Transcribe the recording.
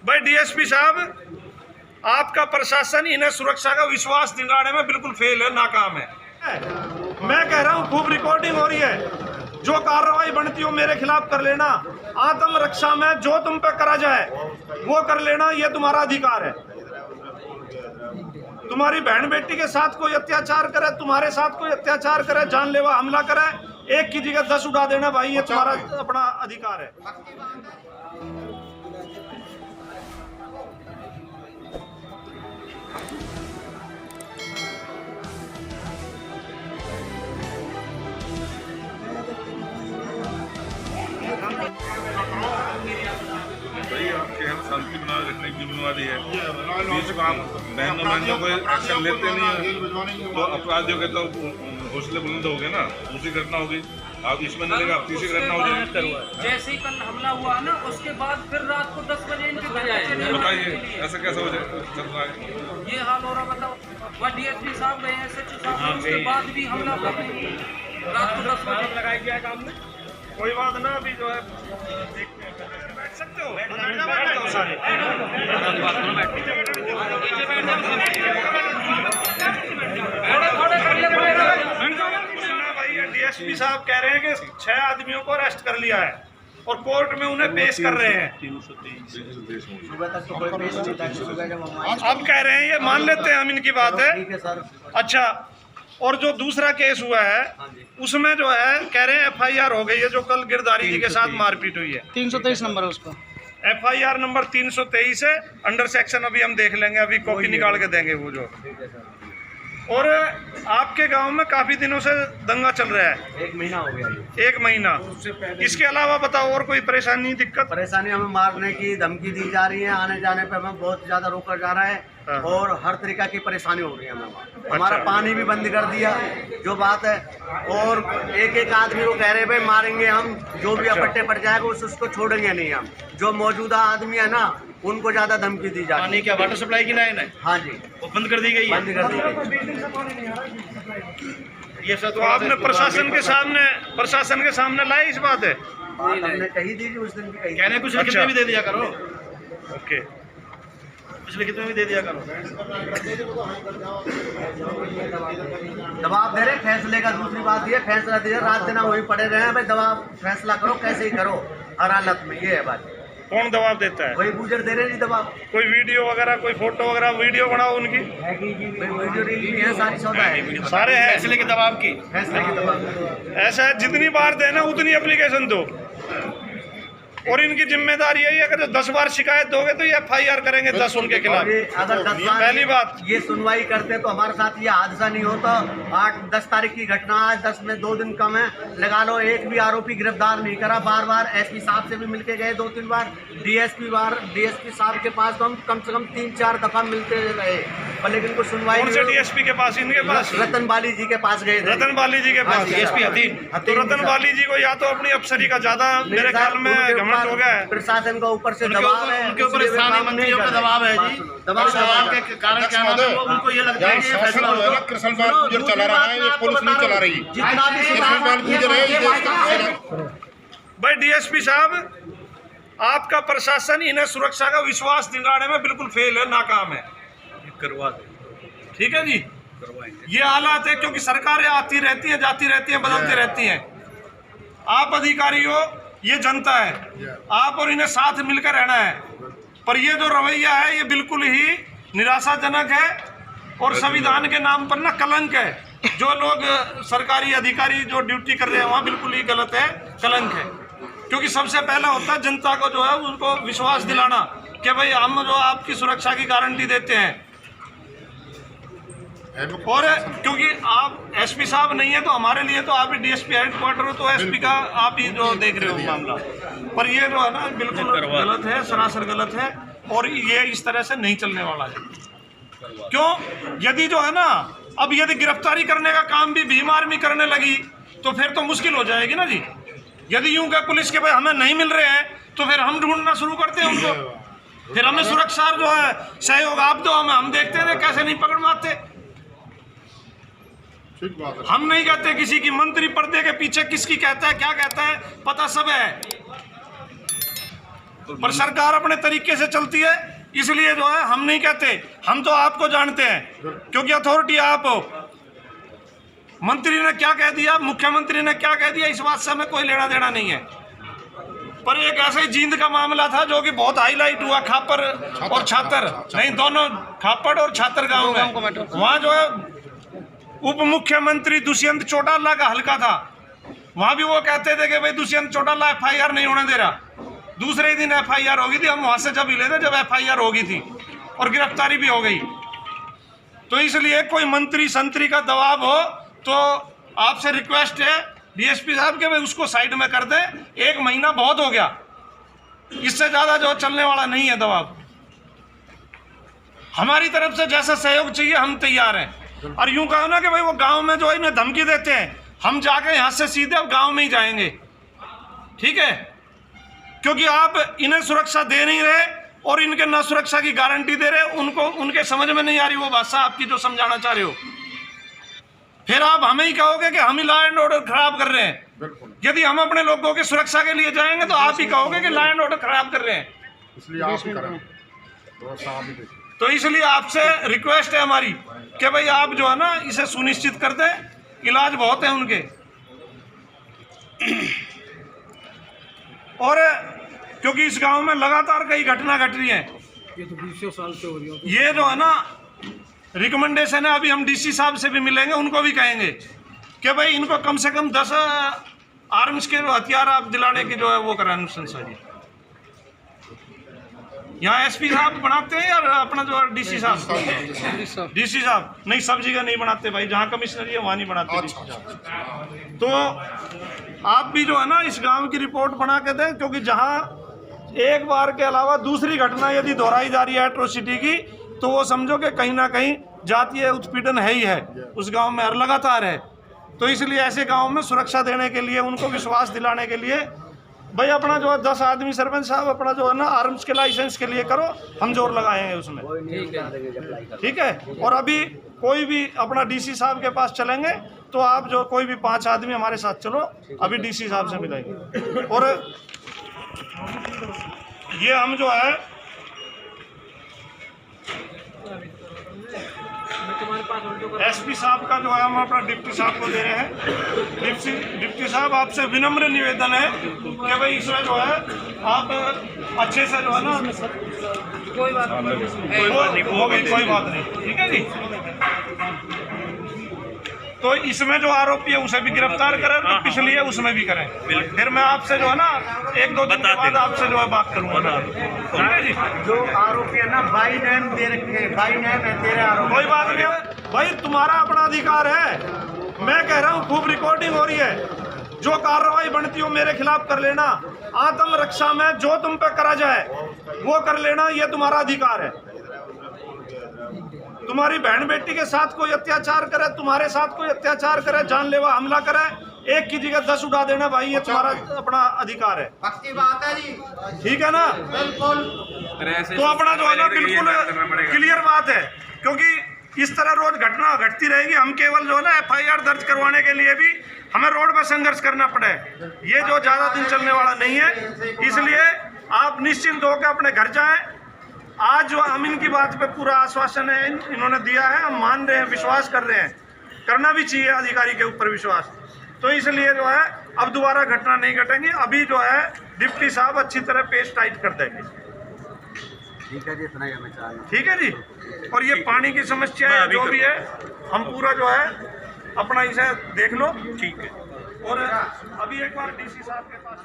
भाई डीएसपी साहब, आपका प्रशासन इन्हें सुरक्षा का विश्वास दिलाने में बिल्कुल फेल है, नाकाम है। मैं कह रहा हूँ खूब रिकॉर्डिंग हो रही है, जो कार्रवाई बनती हो मेरे खिलाफ कर लेना। आत्मरक्षा में जो तुम पे करा जाए वो कर लेना, ये तुम्हारा अधिकार है। तुम्हारी बहन बेटी के साथ कोई अत्याचार करे, तुम्हारे साथ कोई अत्याचार करे, जानलेवा हमला करे, एक की जगह 10 उड़ा देना, भाई ये तुम्हारा अपना अधिकार है। भाई आपके यहाँ शांति बनाए रखने की जिम्मेवारी है। बीच में आप बहनों को एक्शन लेते नहीं है तो अपराधियों के तो हौसले बुलंद हो गए ना, दूसरी घटना होगी। आप इसमें नहीं लेगा, आप तीसरी घटना हो जाएगी। जैसे ही कल हमला हुआ ना, उसके बाद फिर रात को 10 बजे इनके घर आए। बताइए ऐसा कैसा हो जाए, चल रहा है ये हाल हो रहा, बताओ। वह डीएसपी साहब गए हैं, सचिव साहब, उसके बाद भी हमला कर रहे हैं। रात को 10 बजे लगाया गया काम में। कोई बात ना, अभी जो है बैठ सकते हो, सारे डीएसपी साहब कह रहे हैं कि 6 आदमियों को अरेस्ट कर लिया है और कोर्ट में उन्हें पेश कर रहे हैं। अब कह रहे हैं, ये मान लेते हैं हम इनकी बात है। अच्छा, और जो दूसरा केस हुआ है उसमें जो है कह रहे हैं एफआईआर हो गई है, जो कल गिरधारी जी के साथ मारपीट हुई है। 323 नंबर है उसका, एफआईआर नंबर 323 है, अंडर सेक्शन अभी हम देख लेंगे, अभी कॉपी निकाल के देंगे वो जो। और आपके गांव में काफी दिनों से दंगा चल रहा है, 1 महीना हो गया। 1 महीना। इसके अलावा बताओ और कोई परेशानी, दिक्कत? परेशानी हमें मारने की धमकी दी जा रही है, आने जाने पे हमें बहुत ज्यादा रोका जा रहा है और हर तरीका की परेशानी हो रही है हमें। हमारा पानी भी बंद कर दिया, जो बात है। और एक आदमी को कह रहे भाई मारेंगे हम, जो भी अपट्टे पड़ जाएगा उसको छोड़ेंगे नहीं हम। जो मौजूदा आदमी है ना, उनको ज्यादा धमकी दी जाती है। क्या वाटर सप्लाई की लाइन है? हाँ जी, वो बंद कर दी गई है। बंद कर दी गई। ये सब तो आपने प्रशासन के सामने लाई इस बात है? बात हमने कही थी, उस दिन भी कही। कहने कुछ लिखित में भी दे दिया करो। ओके, कुछ लिखित में भी दे दिया करो। दबाव दे रहे फैसले का। दूसरी बात ये, फैसला दिया, रात दिन वही पड़े रहे हैं भाई, दबाव फैसला करो, कैसे ही करो हर हालत में। ये है बात। कौन दबाव देता है? वही गुजर दे रहे नहीं दबाव। कोई वीडियो वगैरह, कोई फोटो वगैरह, वीडियो बनाओ उनकी। वीडियो रिलीज है, सारी सौदा है, सारे हैं फैसले के दबाव की। फैसले के दबाव। ऐसा है, जितनी बार देना उतनी एप्लीकेशन दो। और इनकी जिम्मेदारी यही है कि 10 बार शिकायत दोगे तो ये एफआईआर करेंगे 10 उनके खिलाफ। अगर 10 बार पहली बात ये सुनवाई करते तो हमारे साथ ये हादसा नहीं होता। 8-10 तारीख की घटना, आज 10 में 2 दिन कम है, लगा लो एक भी आरोपी गिरफ्तार नहीं करा। बार एसपी साहब से भी मिलके गए 2-3 बार, डीएसपी साहब के पास तो हम कम से कम 3-4 दफा मिलते रहे, पर लेकिन कोई सुनवाई नहीं। डीएसपी के पास? इनके पास रतन बाली जी के पास गए थे। रतन बाली जी के पास डीएसपी हतीन। तो रतन बाली जी को या तो अपनी अफसरी का ज्यादा मेरे ख्याल में घमंड हो गया है, प्रशासन का ऊपर से दबाव है, उनके ऊपर स्थानीय मंत्रियों का दबाव है जी। दबाव के कारण क्या नाम है, वो उनको ये लगता है कि ये फैसला होगा। कृष्णपाल गुर्जर चला रहा है, ये पुलिस नहीं चला रही। जितना भी कृष्णपाल गुर्जर है ये देश का। भाई डीएसपी साहब, आपका प्रशासन इन्हें सुरक्षा का विश्वास दिलाने में बिल्कुल फेल है, नाकाम है। करवा दे, ठीक है जी, ये हालात है क्योंकि सरकारें आती रहती हैं, जाती रहती हैं, बदलती रहती हैं। आप अधिकारी हो, ये जनता है, आप और इन्हें साथ मिलकर रहना है। पर ये जो रवैया है ये बिल्कुल ही निराशाजनक है और संविधान के नाम पर ना कलंक है। जो लोग सरकारी अधिकारी जो ड्यूटी कर रहे हैं वहाँ बिल्कुल ही गलत है, कलंक है। क्योंकि सबसे पहला होता है जनता को जो है उनको विश्वास दिलाना कि भाई हम जो आपकी सुरक्षा की गारंटी देते हैं। और क्योंकि आप एसपी साहब नहीं है तो हमारे लिए तो आप ही डीएसपी हेडक्वार्टर हो, तो एसपी का आप ही जो देख रहे हो मामला। पर ये जो है ना बिल्कुल गलत है, सरासर गलत है और ये इस तरह से नहीं चलने वाला है। क्यों? यदि जो है ना अब यदि गिरफ्तारी करने का काम भी भीम आर्मी करने लगी तो फिर तो मुश्किल हो जाएगी ना जी। यदि यूं कहे पुलिस के भाई हमें नहीं मिल रहे हैं तो फिर हम ढूंढना शुरू करते हैं उनको, फिर हमें सुरक्षा जो है सहयोग आप दो, हम देखते हैं कैसे नहीं पकड़ पाते। हम नहीं कहते किसी की मंत्री पर्दे के पीछे किसकी कहता है क्या कहता है, पता सब है। पर सरकार अपने तरीके से चलती है, इसलिए जो है हम नहीं कहते, हम तो आपको जानते हैं क्योंकि अथॉरिटी आप हो। मंत्री ने क्या कह दिया, मुख्यमंत्री ने क्या कह दिया, इस बात से हमें कोई लेना देना नहीं है। पर एक ऐसे ही जींद का मामला था जो कि बहुत हाईलाइट हुआ, खापर और छातर, नहीं दोनों खापड़ और छातर गांव में। वहाँ जो है उप मुख्यमंत्री दुष्यंत चौटाला का हल्का था, वहाँ भी वो कहते थे कि भाई दुष्यंत चौटाला FIR नहीं होने दे रहा। दूसरे दिन FIR हो गई थी, हम वहाँ से जब हिले थे जब FIR हो गई थी और गिरफ्तारी भी हो गई। तो इसलिए कोई मंत्री संतरी का दबाव हो तो आपसे रिक्वेस्ट है DSP साहब के भाई उसको साइड में कर दें। 1 महीना बहुत हो गया, इससे ज़्यादा जो चलने वाला नहीं है दबाव। हमारी तरफ से जैसा सहयोग चाहिए हम तैयार हैं। और यूं कहो ना कि भाई वो गांव में जो है इन्हें धमकी देते हैं, हम जाके यहाँ से सीधे अब गांव में ही जाएंगे, ठीक है, क्योंकि आप इन्हें सुरक्षा दे नहीं रहे और इनके न सुरक्षा की गारंटी दे रहे। उनको उनके समझ में नहीं आ रही वो भाषा आपकी जो समझाना चाह रहे हो। फिर आप हमें ही कहोगे कि हम ही लॉ एंड ऑर्डर खराब कर रहे हैं। यदि हम अपने लोगों की सुरक्षा के लिए जाएंगे तो आप ही कहोगे कि लॉ एंड ऑर्डर खराब कर रहे हैं। इसलिए आप ही करें, तो इसलिए आपसे रिक्वेस्ट है हमारी कि भाई आप जो है ना इसे सुनिश्चित कर दें। इलाज बहुत है उनके, और क्योंकि इस गांव में लगातार कई घटना घट रही हैं। ये तो 20 साल से हो रही है। ये जो है ना रिकमेंडेशन है, अभी हम DC साहब से भी मिलेंगे, उनको भी कहेंगे कि भाई इनको कम से कम 10 आर्म्स के हथियार आप दिलाने की जो है वो कराएं अनुशंसा जी। यहाँ SP साहब बनाते हैं या अपना जो DC साहब? DC साहब नहीं, सब जगह नहीं बनाते भाई, जहाँ कमिश्नरी है वहाँ नहीं बनाते DC साहब। तो आप भी जो है ना इस गांव की रिपोर्ट बना के दें, क्योंकि जहाँ एक बार के अलावा दूसरी घटना यदि दोहराई जा रही है एट्रोसिटी की, तो वो समझो कि कहीं ना कहीं जातीय उत्पीड़न है ही है उस गांव में और लगातार है। तो इसलिए ऐसे गांव में सुरक्षा देने के लिए, उनको विश्वास दिलाने के लिए भाई अपना जो है 10 आदमी सरपंच साहब अपना जो है ना आर्म्स के लाइसेंस के लिए करो, हम जोर लगाएंगे उसमें, ठीक है। और अभी कोई भी अपना DC साहब के पास चलेंगे तो आप जो कोई भी 5 आदमी हमारे साथ चलो, अभी DC साहब से मिलेंगे। और ये हम जो है SP साहब का जो है हम अपना डिप्टी साहब को दे रहे हैं। डिप्टी साहब आपसे विनम्र निवेदन है कि भाई इसमें जो है आप अच्छे से जो है ना, कोई बात नहीं, कोई बात नहीं, ठीक है जी। तो इसमें जो आरोपी है उसे भी गिरफ्तार करें, तो पिछली है उसमें भी करें। फिर मैं आपसे जो है ना 1-2 दिन के बाद आपसे जो है बात करूंगा, ठीक है जी। जो आरोपी है ना बाई नेम दे रखे, बाई नेम है तेरे आरोप। कोई बात नहीं है भाई, तुम्हारा अपना अधिकार है। मैं कह रहा हूँ खूब रिकॉर्डिंग हो रही है, जो कार्रवाई बनती हो मेरे खिलाफ कर लेना। आत्म रक्षा में जो तुम पे करा जाए वो कर लेना, ये तुम्हारा अधिकार है। तुम्हारी बहन बेटी के साथ कोई अत्याचार करे, तुम्हारे साथ कोई अत्याचार करे, जानलेवा हमला करे, एक की जगह 10 उड़ा देना भाई, ये तुम्हारा अपना अधिकार है। पक्की बात है जी, ठीक है ना, बिल्कुल। तो अपना जो है ना बिल्कुल क्लियर बात है, क्योंकि इस तरह रोज घटना घटती रहेगी। हम केवल जो है ना FIR दर्ज करवाने के लिए भी हमें रोड पर संघर्ष करना पड़े, ये जो ज्यादा दिन चलने वाला नहीं है। इसलिए आप निश्चिंत होकर अपने घर जाएं। आज जो हम इनकी बात पे पूरा आश्वासन है इन्होंने दिया है, हम मान रहे हैं, विश्वास कर रहे हैं, करना भी चाहिए अधिकारी के ऊपर विश्वास। तो इसलिए जो है अब दोबारा घटना नहीं घटेंगी। अभी जो है डिप्टी साहब अच्छी तरह पेश टाइट कर देंगे, ठीक है जी, इतना ही हमें चाहिए, ठीक है जी। और ये पानी की समस्या है जो भी है, हम पूरा जो है अपना इसे देख लो, ठीक है। और अभी एक बार DC साहब के पास